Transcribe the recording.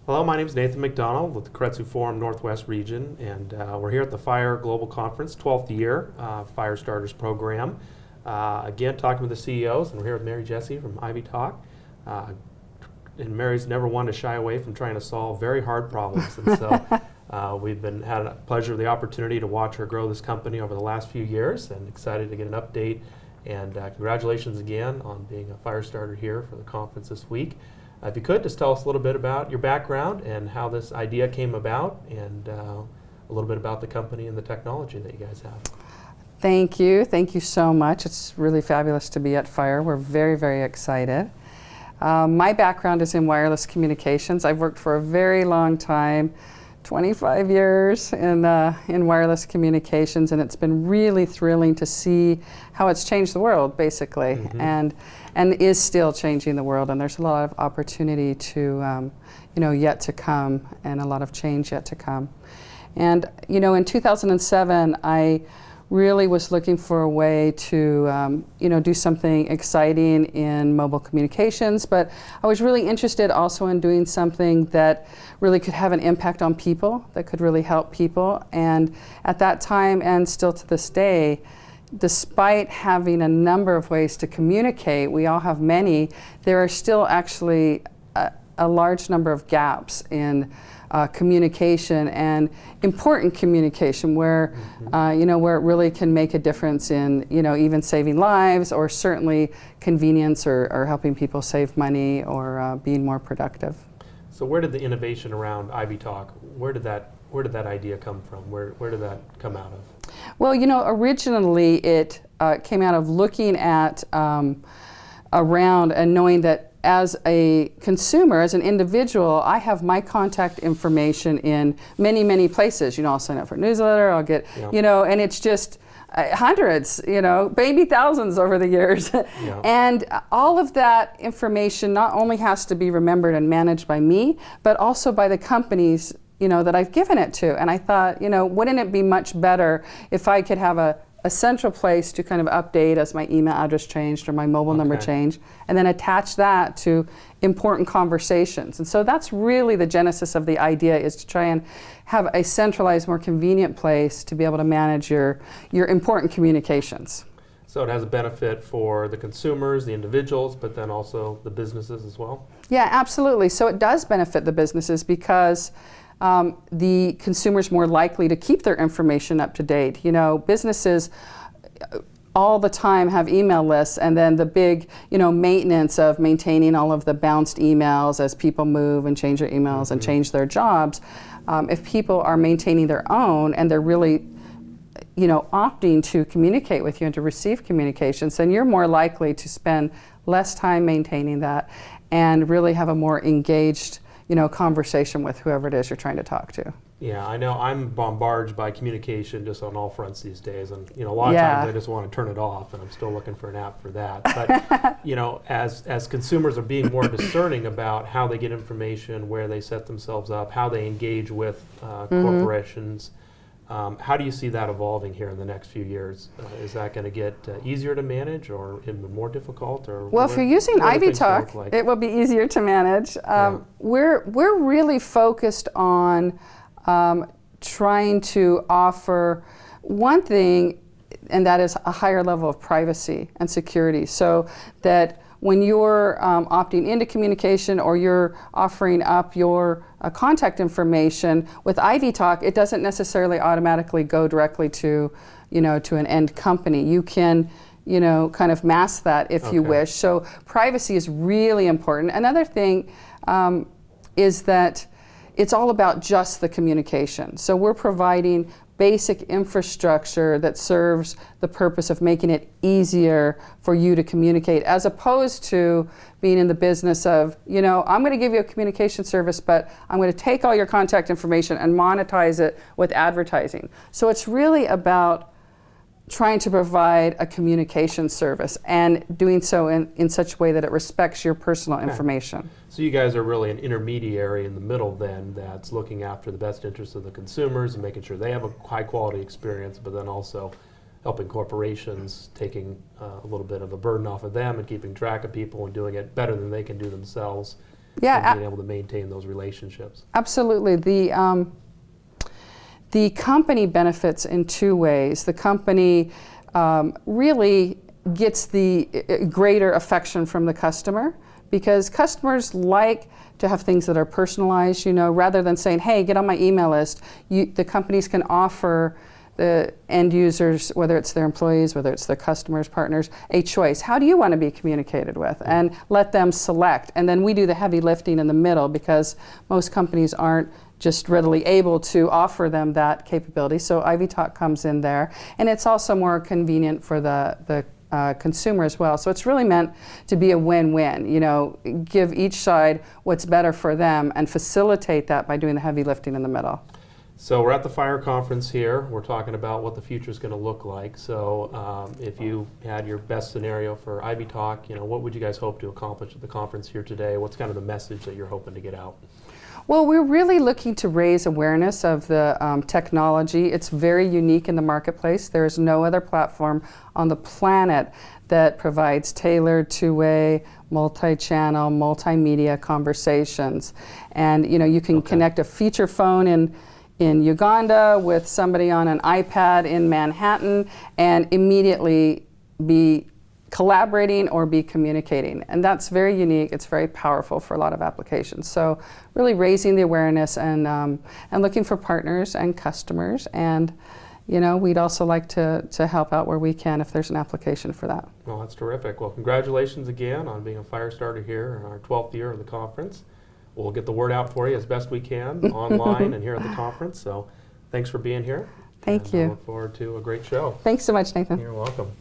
Hello, my name is Nathan McDonald with the Kretzu Forum Northwest Region, and we're here at the FiRe Global Conference, 12th year, FiReStarters program. Again, talking with the CEOs, and we're here with Mary Jessie from Ivytalk. And Mary's never one to shy away from trying to solve very hard problems, and so we've had a pleasure of the opportunity to watch her grow this company over the last few years, and excited to get an update. And congratulations again on being a FiReStarter here for the conference this week. If you could, just tell us a little bit about your background and how this idea came about, and a little bit about the company and the technology that you guys have. Thank you. Thank you so much. It's really fabulous to be at FiRe. We're very, very excited. My background is in wireless communications. I've worked for a very long time, 25 years in wireless communications, and it's been really thrilling to see how it's changed the world, basically, and is still changing the world. And there's a lot of opportunity to, yet to come, and a lot of change yet to come. And in 2007, I really was looking for a way to, do something exciting in mobile communications, but I was really interested also in doing something that really could have an impact on people, that could really help people. And at that time, and still to this day, despite having a number of ways to communicate, we all have many, there are still actually a large number of gaps in communication, and important communication where where it really can make a difference in even saving lives, or certainly convenience, or helping people save money, or being more productive. So where did the innovation around Ivytalk, where did that idea come from? Where did that come out of? Well, originally it came out of looking at around and knowing that as a consumer, as an individual, I have my contact information in many, many places. I'll sign up for a newsletter, I'll get, and it's just hundreds, maybe thousands over the years. Yeah. And all of that information not only has to be remembered and managed by me, but also by the companies, that I've given it to. And I thought, wouldn't it be much better if I could have a central place to kind of update as my email address changed or my mobile number changed, and then attach that to important conversations. And so that's really the genesis of the idea, is to try and have a centralized, more convenient place to be able to manage your important communications. So it has a benefit for the consumers, the individuals, but then also the businesses as well? Yeah, absolutely. So it does benefit the businesses because the consumer's more likely to keep their information up to date. Businesses all the time have email lists, and then the big, maintenance of maintaining all of the bounced emails as people move and change their emails and change their jobs. If people are maintaining their own, and they're really, opting to communicate with you and to receive communications, then you're more likely to spend less time maintaining that and really have a more engaged conversation with whoever it is you're trying to talk to. Yeah, I know I'm bombarded by communication just on all fronts these days, and a lot of times I just want to turn it off, and I'm still looking for an app for that. But as consumers are being more discerning about how they get information, where they set themselves up, how they engage with corporations, how do you see that evolving here in the next few years? Is that going to get easier to manage, or even more difficult? Or well, if you're using Ivytalk, like? It will be easier to manage. We're really focused on trying to offer one thing, and that is a higher level of privacy and security, so that when you're opting into communication, or you're offering up your contact information with Ivytalk, it doesn't necessarily automatically go directly to, to an end company. You can, kind of mask that if you wish. So privacy is really important. Another thing is that it's all about just the communication. So we're providing basic infrastructure that serves the purpose of making it easier for you to communicate, as opposed to being in the business of, I'm going to give you a communication service, but I'm going to take all your contact information and monetize it with advertising. So it's really about trying to provide a communication service, and doing so in such a way that it respects your personal information. So you guys are really an intermediary in the middle then, that's looking after the best interests of the consumers and making sure they have a high quality experience, but then also helping corporations, taking a little bit of a burden off of them and keeping track of people and doing it better than they can do themselves. Yeah, and being able to maintain those relationships. absolutely. The company benefits in two ways. The company really gets the greater affection from the customer, because customers like to have things that are personalized, rather than saying, hey, get on my email list. The companies can offer the end users, whether it's their employees, whether it's their customers, partners, a choice. How do you want to be communicated with? And let them select. And then we do the heavy lifting in the middle, because most companies aren't just readily able to offer them that capability. So Ivytalk comes in there. And it's also more convenient for the consumer as well. So it's really meant to be a win-win. Give each side what's better for them and facilitate that by doing the heavy lifting in the middle. So we're at the FiRe conference here. We're talking about what the future is going to look like. So if you had your best scenario for Ivytalk, what would you guys hope to accomplish at the conference here today? What's kind of the message that you're hoping to get out? Well, we're really looking to raise awareness of the technology. It's very unique in the marketplace. There is no other platform on the planet that provides tailored two-way, multi-channel, multimedia conversations. And you can connect a feature phone in Uganda with somebody on an iPad in Manhattan and immediately be collaborating or be communicating. And that's very unique. It's very powerful for a lot of applications. So really raising the awareness and looking for partners and customers. And we'd also like to help out where we can if there's an application for that. Well, that's terrific. Well, congratulations again on being a FiReStarter here in our 12th year of the conference. We'll get the word out for you as best we can online and here at the conference. So thanks for being here. Thank I you. look forward to a great show. Thanks so much, Nathan. You're welcome.